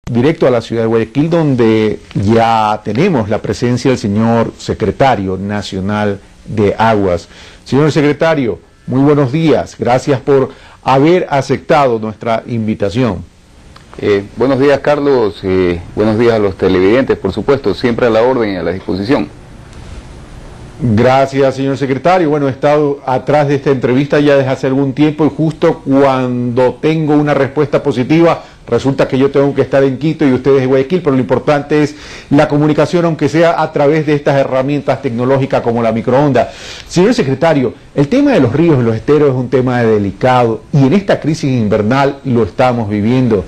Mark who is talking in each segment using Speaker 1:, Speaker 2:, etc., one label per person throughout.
Speaker 1: directo a la ciudad de Guayaquil, donde ya tenemos la presencia del señor secretario nacional de Aguas. Señor secretario, muy buenos días. Gracias por haber aceptado nuestra invitación.
Speaker 2: Buenos días, Carlos. Buenos días a los televidentes, por supuesto, siempre a la orden y a la disposición.
Speaker 1: Gracias, señor secretario. Bueno, he estado atrás de esta entrevista ya desde hace algún tiempo y justo cuando tengo una respuesta positiva, resulta que yo tengo que estar en Quito y ustedes en Guayaquil, pero lo importante es la comunicación, aunque sea a través de estas herramientas tecnológicas como la microonda. Señor secretario, el tema de los ríos y los esteros es un tema delicado y en esta crisis invernal lo estamos viviendo.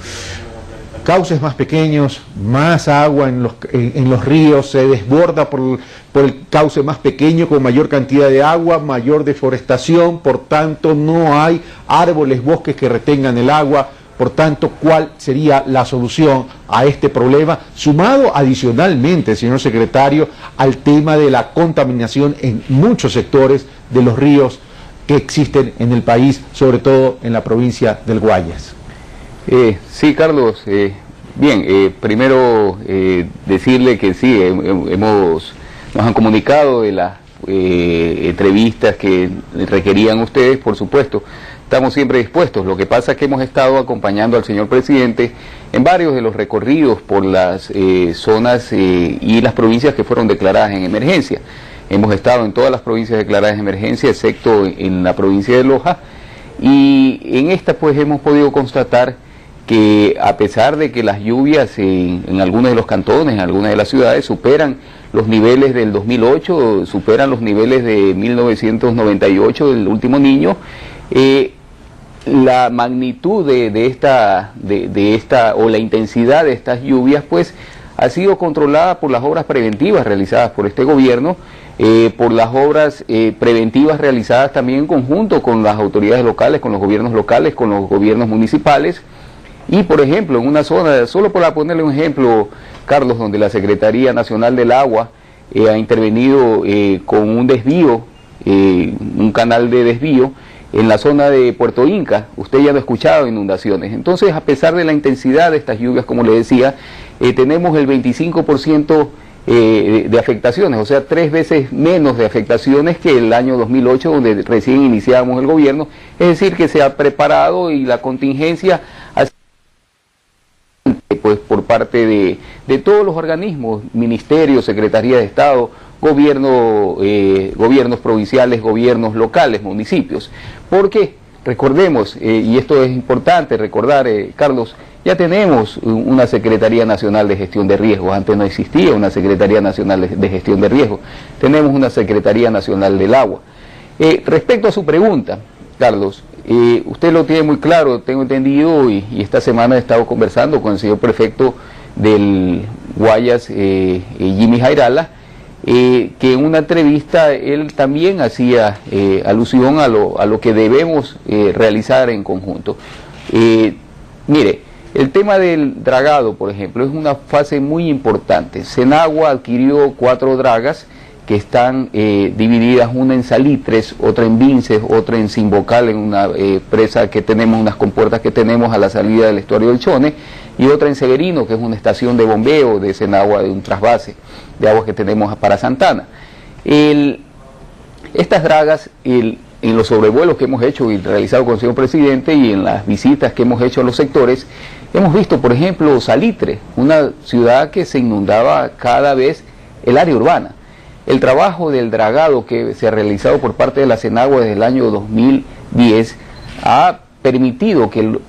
Speaker 1: Cauces más pequeños, más agua en los ríos, se desborda por el cauce más pequeño con mayor cantidad de agua, mayor deforestación, por tanto no hay árboles, bosques que retengan el agua. Por tanto, ¿cuál sería la solución a este problema? Sumado adicionalmente, señor secretario, al tema de la contaminación en muchos sectores de los ríos que existen en el país, sobre todo en la provincia del Guayas.
Speaker 2: Sí, Carlos. Primero decirle que sí, nos han comunicado de las entrevistas que requerían ustedes, por supuesto. Estamos siempre dispuestos. Lo que pasa es que hemos estado acompañando al señor presidente en varios de los recorridos por las zonas y las provincias que fueron declaradas en emergencia. Hemos estado en todas las provincias declaradas en emergencia, excepto en la provincia de Loja, y en esta pues hemos podido constatar que a pesar de que las lluvias en algunos de los cantones, en algunas de las ciudades, superan los niveles del 2008, superan los niveles de 1998 del último Niño, la magnitud de esta o la intensidad de estas lluvias pues ha sido controlada por las obras preventivas realizadas por este gobierno, por las obras preventivas realizadas también en conjunto con las autoridades locales, con los gobiernos municipales. Y por ejemplo, en una zona, solo para ponerle un ejemplo, Carlos, donde la Secretaría Nacional del Agua ha intervenido con un desvío, un canal de desvío, en la zona de Puerto Inca. Usted ya lo ha escuchado, inundaciones. Entonces, a pesar de la intensidad de estas lluvias, como le decía, tenemos el 25% de afectaciones, o sea, 3 veces menos de afectaciones que el año 2008, donde recién iniciábamos el gobierno. Es decir, que se ha preparado y la contingencia ha sido pues por parte de todos los organismos, ministerios, Secretaría de Estado, gobiernos provinciales, gobiernos locales, municipios. Porque recordemos, y esto es importante recordar, Carlos, ya tenemos una Secretaría Nacional de Gestión de Riesgos. Antes no existía una Secretaría Nacional de Gestión de Riesgos. Tenemos una Secretaría Nacional del Agua. Respecto a su pregunta, Carlos, usted lo tiene muy claro, tengo entendido, y esta semana he estado conversando con el señor prefecto del Guayas, Jimmy Jairala, que en una entrevista él también hacía alusión a lo que debemos realizar en conjunto. Mire, el tema del dragado, por ejemplo, es una fase muy importante. Senagua adquirió 4 dragas que están divididas, una en Salitres, otra en Vinces, otra en Simbocal, en una presa que tenemos, unas compuertas que tenemos a la salida del estuario del Chone, y otra en Severino, que es una estación de bombeo de Senagua, de un trasvase de aguas que tenemos para Santana. Estas dragas, en los sobrevuelos que hemos hecho y realizado con el señor presidente y en las visitas que hemos hecho a los sectores, hemos visto, por ejemplo, Salitre, una ciudad que se inundaba cada vez el área urbana. El trabajo del dragado que se ha realizado por parte de la Senagua desde el año 2010 ha permitido que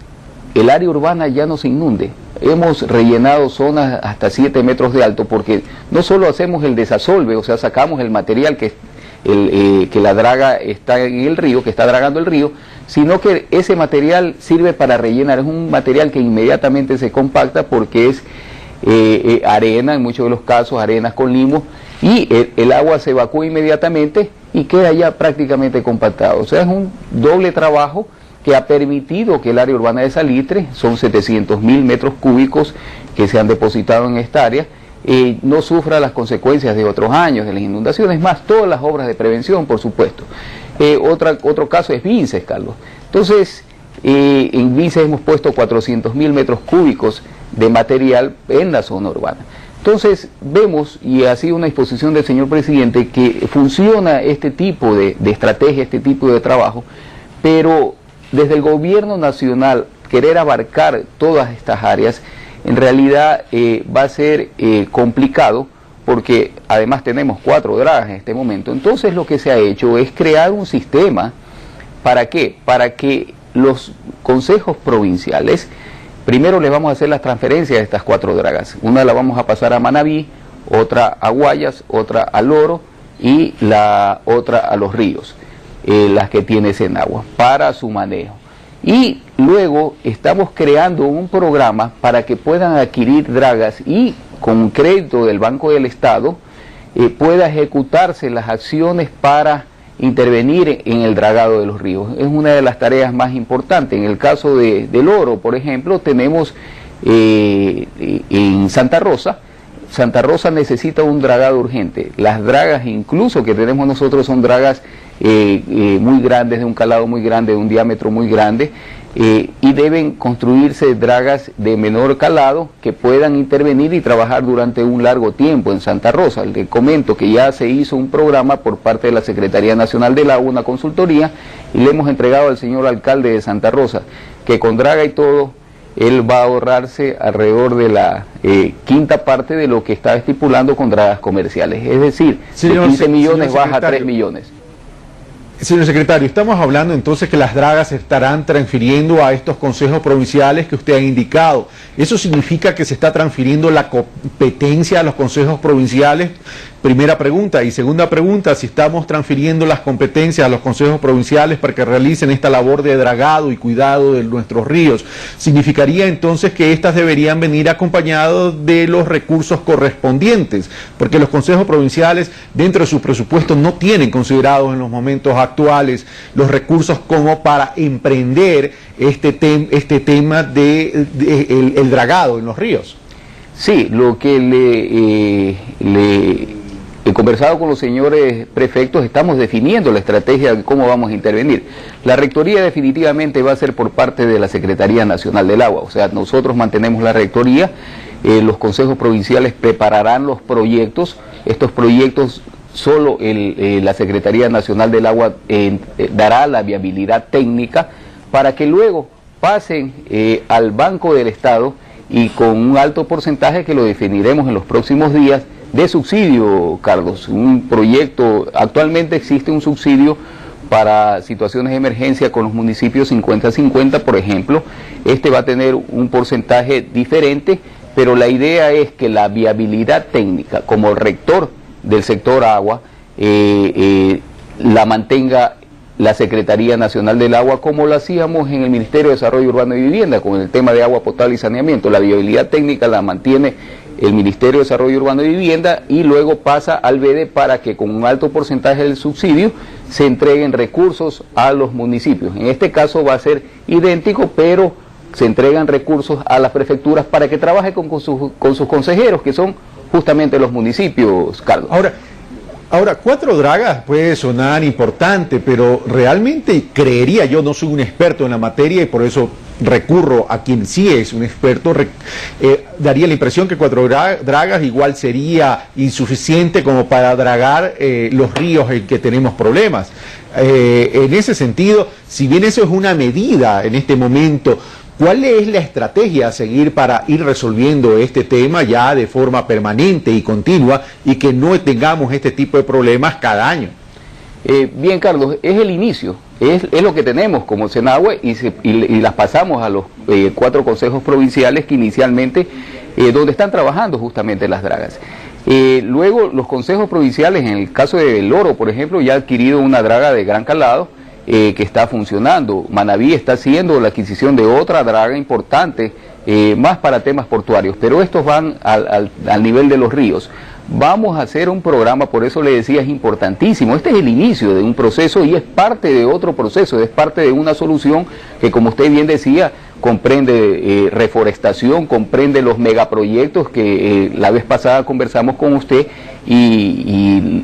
Speaker 2: el área urbana ya no se inunde. Hemos rellenado zonas hasta 7 metros de alto porque no solo hacemos el desasolve, o sea, sacamos el material que la draga está en el río, que está dragando el río, sino que ese material sirve para rellenar. Es un material que inmediatamente se compacta porque es arena, en muchos de los casos arenas con limo, y el agua se evacúa inmediatamente y queda ya prácticamente compactado. O sea, es un doble trabajo que ha permitido que el área urbana de Salitre, son 700.000 metros cúbicos que se han depositado en esta área, no sufra las consecuencias de otros años, de las inundaciones, más todas las obras de prevención, por supuesto. Otro caso es Vinces, Carlos. Entonces, en Vinces hemos puesto 400.000 metros cúbicos de material en la zona urbana. Entonces vemos, y ha sido una disposición del señor presidente, que funciona este tipo de estrategia, este tipo de trabajo, pero desde el gobierno nacional querer abarcar todas estas áreas, en realidad va a ser complicado, porque además tenemos 4 dragas en este momento. Entonces lo que se ha hecho es crear un sistema. ¿Para qué? Para que los consejos provinciales, primero les vamos a hacer las transferencias de estas 4 dragas. Una la vamos a pasar a Manabí, otra a Guayas, otra a Loro y la otra a Los Ríos, las que tiene Senagua, para su manejo. Y luego estamos creando un programa para que puedan adquirir dragas y con crédito del Banco del Estado pueda ejecutarse las acciones para intervenir en el dragado de los ríos. Es una de las tareas más importantes. En el caso del Oro, por ejemplo, tenemos en Santa Rosa necesita un dragado urgente. Las dragas incluso que tenemos nosotros son dragas muy grandes, de un calado muy grande, de un diámetro muy grande, y deben construirse dragas de menor calado que puedan intervenir y trabajar durante un largo tiempo en Santa Rosa. Le comento que ya se hizo un programa por parte de la Secretaría Nacional del Agua, una consultoría, y le hemos entregado al señor alcalde de Santa Rosa, que con draga y todo, él va a ahorrarse alrededor de la quinta parte de lo que está estipulando con dragas comerciales. Es decir, de 15 millones baja a 3 millones.
Speaker 1: Señor secretario, estamos hablando entonces que las dragas se estarán transfiriendo a estos consejos provinciales que usted ha indicado. ¿Eso significa que se está transfiriendo la competencia a los consejos provinciales? Primera pregunta. Y segunda pregunta, si estamos transfiriendo las competencias a los consejos provinciales para que realicen esta labor de dragado y cuidado de nuestros ríos, ¿significaría entonces que estas deberían venir acompañados de los recursos correspondientes? Porque los consejos provinciales dentro de sus presupuestos no tienen considerados en los momentos actuales los recursos como para emprender este tema el dragado en los ríos?
Speaker 2: Sí, lo que he conversado con los señores prefectos, estamos definiendo la estrategia de cómo vamos a intervenir. La rectoría definitivamente va a ser por parte de la Secretaría Nacional del Agua, o sea, nosotros mantenemos la rectoría, los consejos provinciales prepararán los proyectos, estos proyectos solo la Secretaría Nacional del Agua dará la viabilidad técnica para que luego pasen al Banco del Estado y con un alto porcentaje que lo definiremos en los próximos días, de subsidio, Carlos. Un proyecto, actualmente existe un subsidio para situaciones de emergencia con los municipios 50-50, por ejemplo. Este va a tener un porcentaje diferente, pero la idea es que la viabilidad técnica, como rector del sector agua, la mantenga la Secretaría Nacional del Agua, como lo hacíamos en el Ministerio de Desarrollo Urbano y Vivienda, con el tema de agua potable y saneamiento. La viabilidad técnica la mantiene el Ministerio de Desarrollo Urbano y Vivienda y luego pasa al BEDE para que con un alto porcentaje del subsidio se entreguen recursos a los municipios. En este caso va a ser idéntico, pero se entregan recursos a las prefecturas para que trabaje con sus consejeros, que son justamente los municipios, Carlos.
Speaker 1: Ahora, 4 dragas puede sonar importante, pero realmente creería, yo no soy un experto en la materia y por eso recurro a quien sí es un experto, daría la impresión que 4 dragas igual sería insuficiente como para dragar los ríos en que tenemos problemas. En ese sentido, si bien eso es una medida en este momento, ¿cuál es la estrategia a seguir para ir resolviendo este tema ya de forma permanente y continua y que no tengamos este tipo de problemas cada año?
Speaker 2: Bien, Carlos, es el inicio, es lo que tenemos como Senagua y las pasamos a los 4 consejos provinciales que inicialmente, donde están trabajando justamente las dragas. Luego los consejos provinciales, en el caso de Loro, por ejemplo, ya ha adquirido una draga de gran calado, que está funcionando. Manabí está haciendo la adquisición de otra draga importante, más para temas portuarios, pero estos van al nivel de los ríos. Vamos a hacer un programa, por eso le decía, es importantísimo. Este es el inicio de un proceso y es parte de otro proceso, es parte de una solución que, como usted bien decía, comprende reforestación, comprende los megaproyectos que la vez pasada conversamos con usted y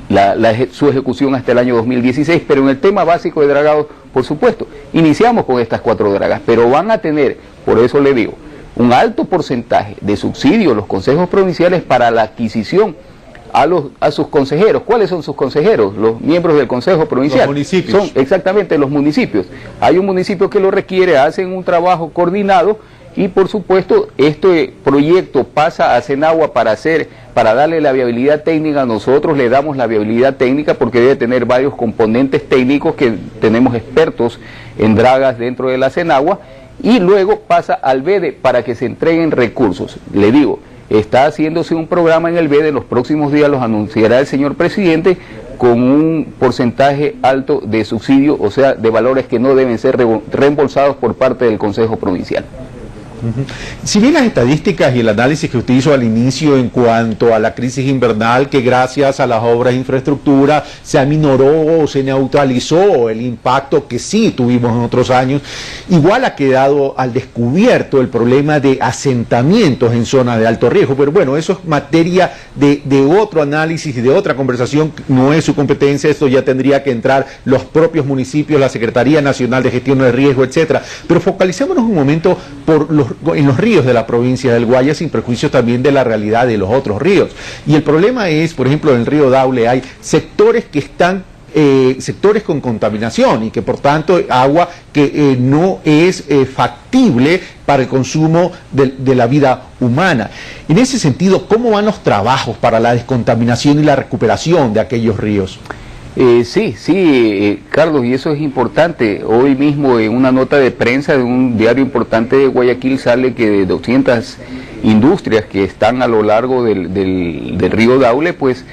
Speaker 2: su ejecución hasta el año 2016, pero en el tema básico de dragado, por supuesto, iniciamos con estas 4 dragas, pero van a tener, por eso le digo, un alto porcentaje de subsidio a los consejos provinciales para la adquisición a sus consejeros. ¿Cuáles son sus consejeros? Los miembros del Consejo Provincial.
Speaker 1: Los municipios.
Speaker 2: Son exactamente los municipios. Hay un municipio que lo requiere, hacen un trabajo coordinado y por supuesto este proyecto pasa a Senagua para darle la viabilidad técnica. Nosotros le damos la viabilidad técnica porque debe tener varios componentes técnicos que tenemos expertos en dragas dentro de la Senagua, y luego pasa al BEDE para que se entreguen recursos. Le digo, está haciéndose un programa en el BEDE, en los próximos días los anunciará el señor presidente, con un porcentaje alto de subsidio, o sea, de valores que no deben ser reembolsados por parte del Consejo Provincial.
Speaker 1: Si bien las estadísticas y el análisis que usted hizo al inicio en cuanto a la crisis invernal, que gracias a las obras de infraestructura se aminoró o se neutralizó el impacto que sí tuvimos en otros años, igual ha quedado al descubierto el problema de asentamientos en zonas de alto riesgo. Pero bueno, eso es materia de otro análisis y de otra conversación, no es su competencia, esto ya tendría que entrar los propios municipios, la Secretaría Nacional de Gestión de Riesgo, etcétera. Pero focalicémonos un momento en los ríos de la provincia del Guayas, sin perjuicio también de la realidad de los otros ríos. Y el problema es, por ejemplo, en el río Daule hay sectores que están sectores con contaminación y que por tanto agua que no es factible para el consumo de la vida humana. En ese sentido, ¿cómo van los trabajos para la descontaminación y la recuperación de aquellos ríos?
Speaker 2: Sí, Carlos, y eso es importante. Hoy mismo en una nota de prensa de un diario importante de Guayaquil sale que de 200 industrias que están a lo largo del río Daule, pues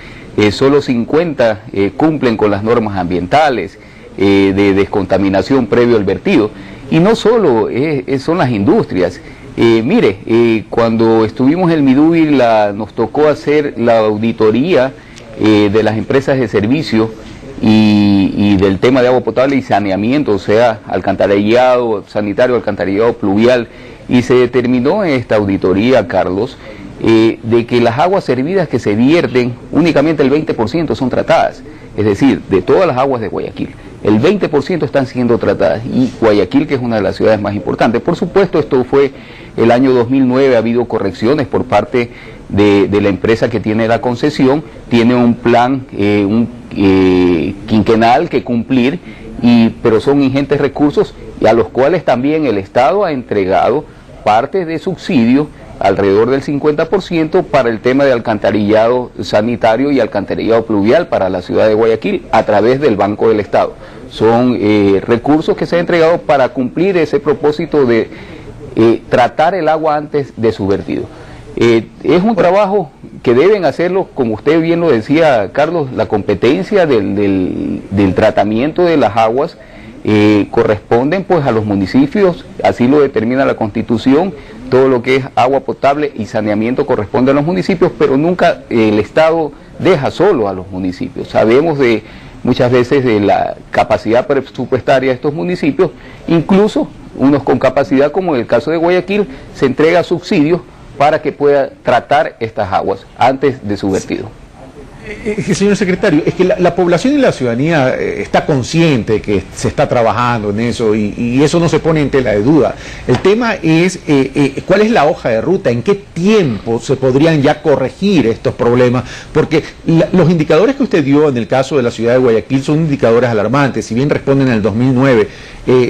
Speaker 2: solo 50 cumplen con las normas ambientales de descontaminación previo al vertido. Y no solo son las industrias. Cuando estuvimos en Midubi nos tocó hacer la auditoría de las empresas de servicio y del tema de agua potable y saneamiento, o sea, alcantarillado sanitario, alcantarillado pluvial, y se determinó en esta auditoría, Carlos, de que las aguas servidas que se vierten, únicamente el 20% son tratadas, es decir, de todas las aguas de Guayaquil, el 20% están siendo tratadas, y Guayaquil, que es una de las ciudades más importantes. Por supuesto, esto fue el año 2009, ha habido correcciones por parte de la empresa que tiene la concesión, tiene un plan quinquenal que cumplir, pero son ingentes recursos y a los cuales también el Estado ha entregado parte de subsidio, alrededor del 50%, para el tema de alcantarillado sanitario y alcantarillado pluvial para la ciudad de Guayaquil a través del Banco del Estado. Son recursos que se han entregado para cumplir ese propósito de tratar el agua antes de su vertido. Es un trabajo que deben hacerlo, como usted bien lo decía, Carlos, la competencia del tratamiento de las aguas corresponden pues a los municipios, así lo determina la Constitución. Todo lo que es agua potable y saneamiento corresponde a los municipios, pero nunca el Estado deja solo a los municipios. Sabemos muchas veces de la capacidad presupuestaria de estos municipios, incluso unos con capacidad, como en el caso de Guayaquil, se entrega subsidios para que pueda tratar estas aguas antes de su vertido.
Speaker 1: Señor secretario, es que la población y la ciudadanía está consciente que se está trabajando en eso y eso no se pone en tela de duda. El tema es cuál es la hoja de ruta, en qué tiempo se podrían ya corregir estos problemas, porque los indicadores que usted dio en el caso de la ciudad de Guayaquil son indicadores alarmantes. Si bien responden en el 2009,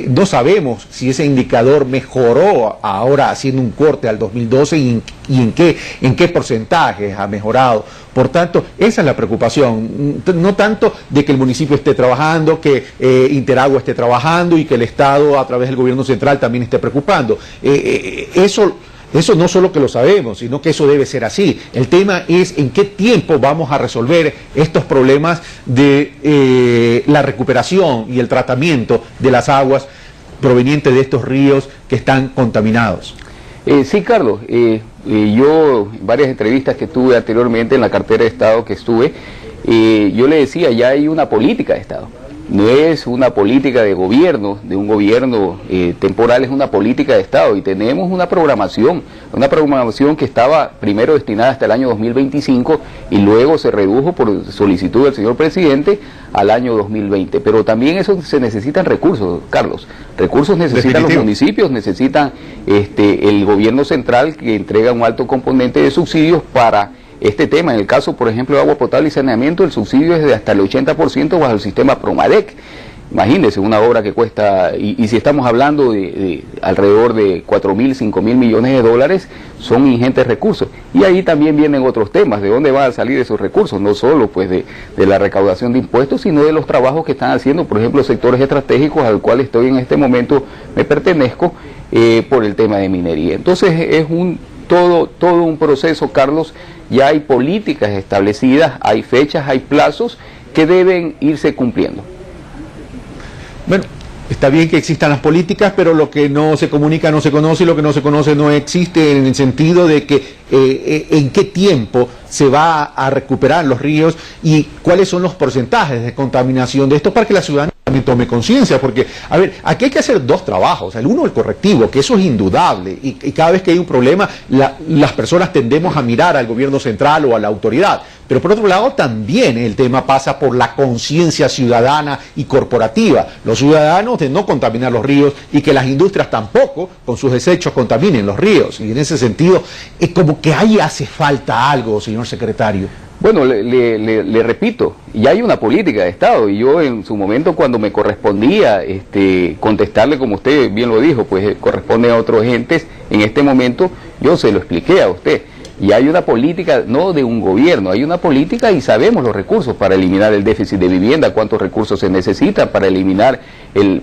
Speaker 1: no sabemos si ese indicador mejoró ahora haciendo un corte al 2012 y en qué porcentajes ha mejorado. Por tanto, esa es la preocupación, no tanto de que el municipio esté trabajando, que Interagua esté trabajando y que el Estado a través del gobierno central también esté preocupando. Eso no solo que lo sabemos, sino que eso debe ser así. El tema es en qué tiempo vamos a resolver estos problemas de la recuperación y el tratamiento de las aguas provenientes de estos ríos que están contaminados.
Speaker 2: Sí, Carlos, yo en varias entrevistas que tuve anteriormente en la cartera de Estado que estuve, yo le decía, ya hay una política de Estado. no es una política de gobierno, de un gobierno temporal, es una política de Estado, y tenemos una programación que estaba primero destinada hasta el año 2025 y luego se redujo por solicitud del señor presidente al año 2020. Pero también eso se necesitan recursos, Carlos. Recursos necesitan los municipios, necesitan el gobierno central, que entrega un alto componente de subsidios para este tema. En el caso, por ejemplo, de agua potable y saneamiento, el subsidio es de hasta el 80% bajo el sistema Promadec. Imagínense una obra que cuesta, y si estamos hablando de alrededor de 4.000, 5.000 millones de dólares, son ingentes recursos. Y ahí también vienen otros temas, de dónde van a salir esos recursos, no solo pues de la recaudación de impuestos, sino de los trabajos que están haciendo, por ejemplo, sectores estratégicos al cual estoy en este momento, me pertenezco, por el tema de minería. Entonces es todo un proceso, Carlos. Ya hay políticas establecidas, hay fechas, hay plazos que deben irse cumpliendo.
Speaker 1: Bueno, está bien que existan las políticas, pero lo que no se comunica no se conoce, y lo que no se conoce no existe, en el sentido de que en qué tiempo se va a recuperar los ríos y cuáles son los porcentajes de contaminación de esto, para que la ciudadanía también tome conciencia. Porque, a ver, aquí hay que hacer dos trabajos: el uno, el correctivo, que eso es indudable, y cada vez que hay un problema las personas tendemos a mirar al gobierno central o a la autoridad, pero por otro lado también el tema pasa por la conciencia ciudadana y corporativa, los ciudadanos, de no contaminar los ríos, y que las industrias tampoco con sus desechos contaminen los ríos. Y en ese sentido es como que ahí hace falta algo, señor secretario.
Speaker 2: Bueno, le repito, ya hay una política de Estado, y yo en su momento, cuando me correspondía contestarle, como usted bien lo dijo, pues corresponde a otros entes, en este momento yo se lo expliqué a usted. Y hay una política, no de un gobierno, hay una política, y sabemos los recursos para eliminar el déficit de vivienda, cuántos recursos se necesitan para eliminar,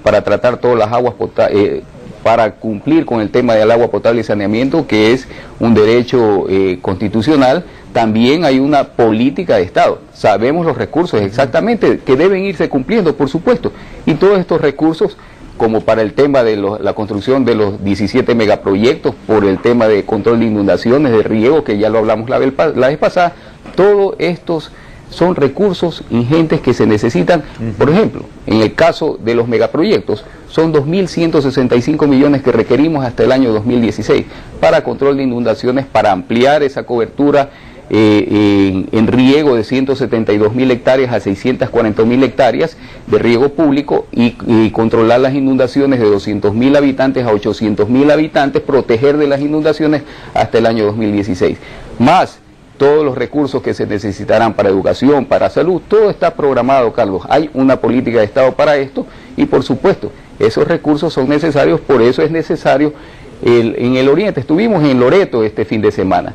Speaker 2: para tratar todas las aguas potables, para cumplir con el tema del agua potable y saneamiento, que es un derecho constitucional. También hay una política de Estado. Sabemos los recursos exactamente que deben irse cumpliendo, por supuesto. Y todos estos recursos, como para el tema de la construcción de los 17 megaproyectos, por el tema de control de inundaciones, de riego, que ya lo hablamos la vez pasada, todos estos son recursos ingentes que se necesitan. Por ejemplo, en el caso de los megaproyectos, son 2.165 millones que requerimos hasta el año 2016 para control de inundaciones, para ampliar esa cobertura en riego de 172.000 hectáreas a 640.000 hectáreas de riego público, y controlar las inundaciones de 200.000 habitantes a 800.000 habitantes, proteger de las inundaciones hasta el año 2016. Más todos los recursos que se necesitarán para educación, para salud, todo está programado, Carlos. Hay una política de Estado para esto, y por supuesto, esos recursos son necesarios. Por eso es necesario, en el Oriente, estuvimos en Loreto este fin de semana.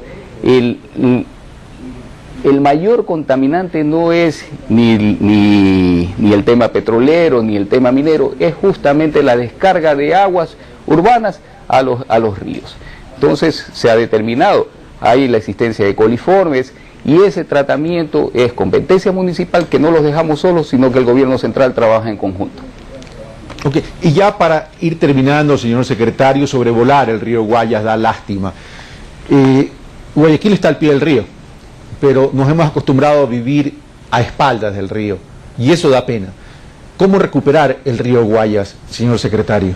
Speaker 2: El mayor contaminante no es ni el tema petrolero, ni el tema minero, es justamente la descarga de aguas urbanas a los ríos. Entonces se ha determinado, hay la existencia de coliformes, y ese tratamiento es competencia municipal, que no los dejamos solos, sino que el gobierno central trabaja en conjunto.
Speaker 1: Ok, y ya para ir terminando, señor secretario, sobrevolar el río Guayas da lástima. Guayaquil está al pie del río, pero nos hemos acostumbrado a vivir a espaldas del río, y eso da pena. ¿Cómo recuperar el río Guayas, señor secretario?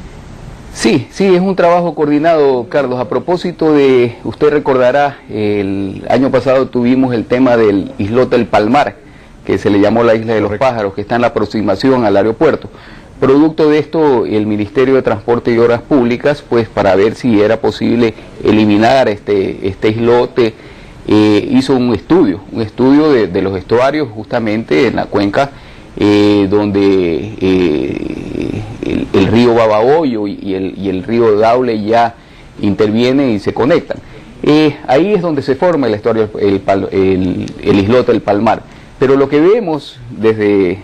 Speaker 2: Sí, es un trabajo coordinado, Carlos. A propósito de, usted recordará, el año pasado tuvimos el tema del islote del Palmar, que se le llamó la Isla de los Pájaros, que está en la aproximación al aeropuerto. Producto de esto, el Ministerio de Transporte y Obras Públicas, pues para ver si era posible eliminar este islote, hizo un estudio de los estuarios, justamente en la cuenca donde el río Babahoyo y el río Daule ya intervienen y se conectan. Ahí es donde se forma el estuario, el islote del Palmar. Pero lo que vemos desde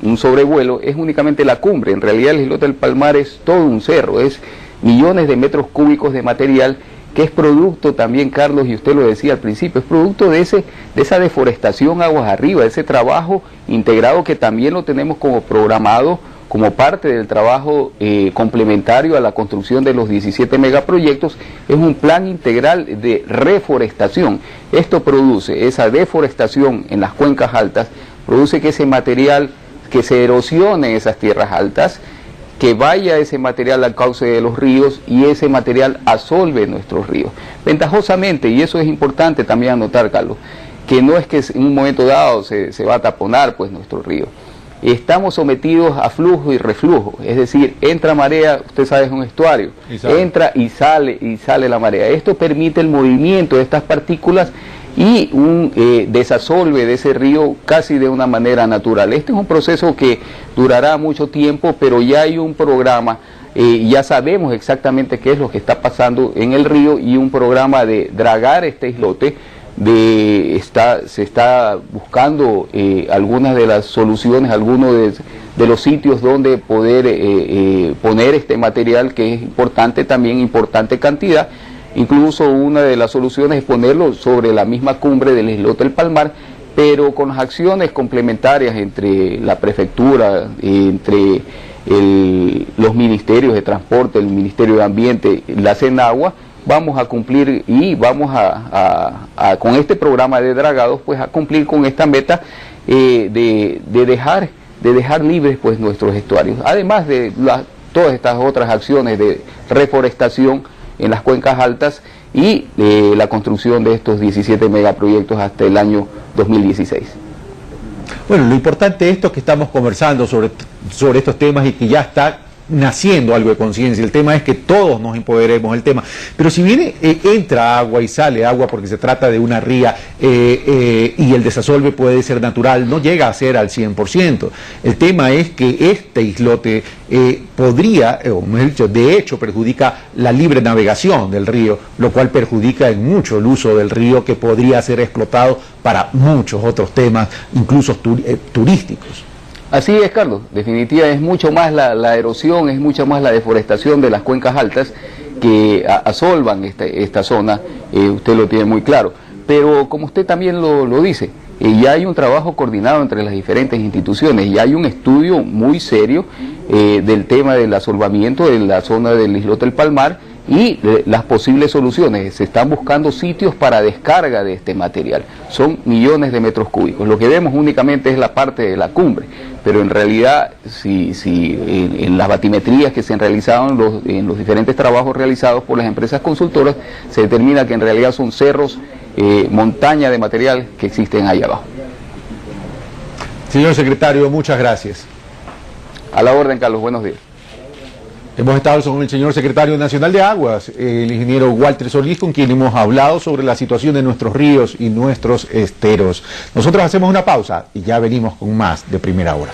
Speaker 2: un sobrevuelo es únicamente la cumbre. En realidad el islote del Palmar es todo un cerro, es millones de metros cúbicos de material, que es producto también, Carlos, y usted lo decía al principio, es producto de esa deforestación aguas arriba, de ese trabajo integrado que también lo tenemos como programado, como parte del trabajo complementario a la construcción de los 17 megaproyectos. Es un plan integral de reforestación. Esto produce, esa deforestación en las cuencas altas, produce que ese material que se erosionen esas tierras altas, que vaya ese material al cauce de los ríos y ese material asolve nuestros ríos. Ventajosamente, y eso es importante también anotar, Carlos, que no es que en un momento dado se va a taponar pues nuestro río. Estamos sometidos a flujo y reflujo, es decir, entra marea, usted sabe es un estuario, entra y sale la marea. Esto permite el movimiento de estas partículas y un desasolve de ese río casi de una manera natural. Este es un proceso que durará mucho tiempo, pero ya hay un programa, ya sabemos exactamente qué es lo que está pasando en el río y un programa de dragar este islote. Se está buscando algunas de las soluciones, algunos de los sitios donde poder poner este material, que es importante también, importante cantidad. Incluso una de las soluciones es ponerlo sobre la misma cumbre del islote del Palmar, pero con las acciones complementarias entre la prefectura, entre los ministerios de transporte, el Ministerio de Ambiente, la Senagua, vamos a cumplir y vamos con este programa de dragados, pues a cumplir con esta meta de dejar libres pues nuestros estuarios, además de todas estas otras acciones de reforestación en las cuencas altas y la construcción de estos 17 megaproyectos hasta el año 2016.
Speaker 1: Bueno, lo importante de esto es que estamos conversando sobre estos temas y que ya está naciendo algo de conciencia. El tema es que todos nos empoderemos del tema, pero si viene, entra agua y sale agua porque se trata de una ría y el desasolve puede ser natural, no llega a ser al 100%. El tema es que este islote podría, o mejor dicho, de hecho perjudica la libre navegación del río, lo cual perjudica en mucho el uso del río, que podría ser explotado para muchos otros temas, incluso turísticos.
Speaker 2: Así es, Carlos, definitiva es mucho más la erosión, es mucho más la deforestación de las cuencas altas que asolvan esta zona, usted lo tiene muy claro. Pero como usted también lo dice, ya hay un trabajo coordinado entre las diferentes instituciones, ya hay un estudio muy serio del tema del asolvamiento de la zona del islote del Palmar y las posibles soluciones. Se están buscando sitios para descarga de este material. Son millones de metros cúbicos. Lo que vemos únicamente es la parte de la cumbre, pero en realidad, si en las batimetrías que se han realizado en los diferentes trabajos realizados por las empresas consultoras, se determina que en realidad son cerros, montaña de material que existen ahí abajo.
Speaker 1: Señor secretario, muchas gracias.
Speaker 2: A la orden, Carlos. Buenos días.
Speaker 1: Hemos estado con el señor secretario nacional de Aguas, el ingeniero Walter Solís, con quien hemos hablado sobre la situación de nuestros ríos y nuestros esteros. Nosotros hacemos una pausa y ya venimos con más de Primera Hora.